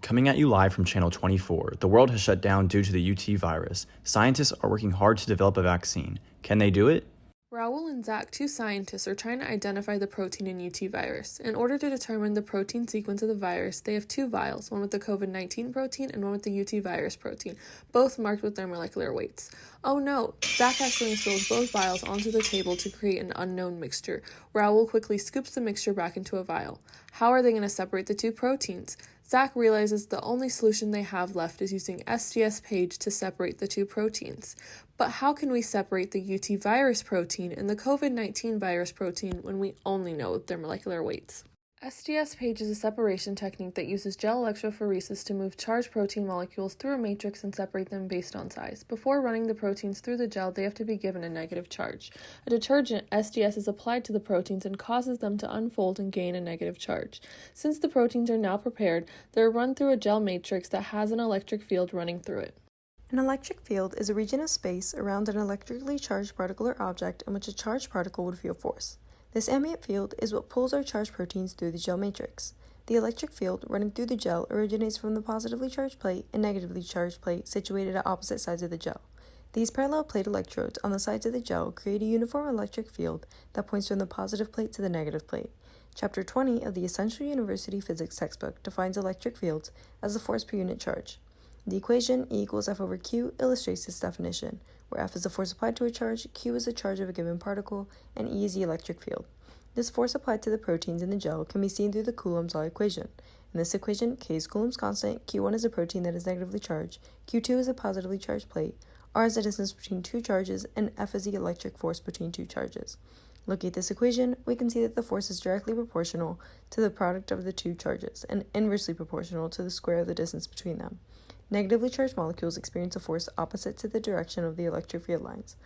Coming at you live from Channel 24, the world has shut down due to the UT virus. Scientists are working hard to develop a vaccine. Can they do it? Rahul and Zach, two scientists, are trying to identify the protein in UT virus. In order to determine the protein sequence of the virus, they have two vials, one with the COVID-19 protein and one with the UT virus protein, both marked with their molecular weights. Oh no, Zach accidentally spills both vials onto the table to create an unknown mixture. Rahul quickly scoops the mixture back into a vial. How are they going to separate the two proteins? Zach realizes the only solution they have left is using SDS page to separate the two proteins. But how can we separate the UT virus protein and the COVID-19 virus protein when we only know their molecular weights? SDS page is a separation technique that uses gel electrophoresis to move charged protein molecules through a matrix and separate them based on size. Before running the proteins through the gel, they have to be given a negative charge. A detergent, SDS, is applied to the proteins and causes them to unfold and gain a negative charge. Since the proteins are now prepared, they're run through a gel matrix that has an electric field running through it. An electric field is a region of space around an electrically charged particle or object in which a charged particle would feel force. This ambient field is what pulls our charged proteins through the gel matrix. The electric field running through the gel originates from the positively charged plate and negatively charged plate situated at opposite sides of the gel. These parallel plate electrodes on the sides of the gel create a uniform electric field that points from the positive plate to the negative plate. Chapter 20 of the Essential University Physics textbook defines electric fields as the force per unit charge. The equation E equals F over Q illustrates this definition, where F is the force applied to a charge, Q is the charge of a given particle, and E is the electric field. This force applied to the proteins in the gel can be seen through the Coulomb's law equation. In this equation, K is Coulomb's constant, Q1 is a protein that is negatively charged, Q2 is a positively charged plate, R is the distance between two charges, and F is the electric force between two charges. Looking at this equation, we can see that the force is directly proportional to the product of the two charges, and inversely proportional to the square of the distance between them. Negatively charged molecules experience a force opposite to the direction of the electric field lines.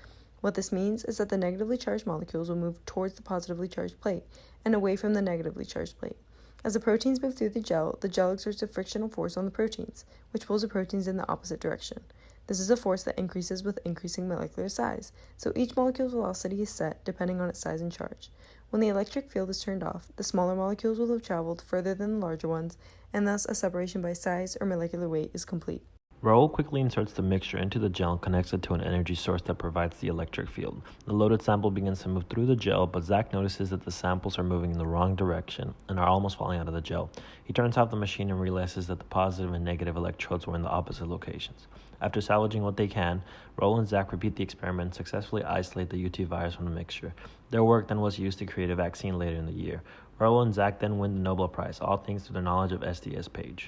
What this means is that the negatively charged molecules will move towards the positively charged plate and away from the negatively charged plate. As the proteins move through the gel exerts a frictional force on the proteins, which pulls the proteins in the opposite direction. This is a force that increases with increasing molecular size, so each molecule's velocity is set depending on its size and charge. When the electric field is turned off, the smaller molecules will have traveled further than the larger ones, and thus a separation by size or molecular weight is complete. Rahul quickly inserts the mixture into the gel and connects it to an energy source that provides the electric field. The loaded sample begins to move through the gel, but Zach notices that the samples are moving in the wrong direction and are almost falling out of the gel. He turns off the machine and realizes that the positive and negative electrodes were in the opposite locations. After salvaging what they can, Rahul and Zach repeat the experiment and successfully isolate the UT virus from the mixture. Their work then was used to create a vaccine later in the year. Rahul and Zach then win the Nobel Prize, all thanks to their knowledge of SDS page.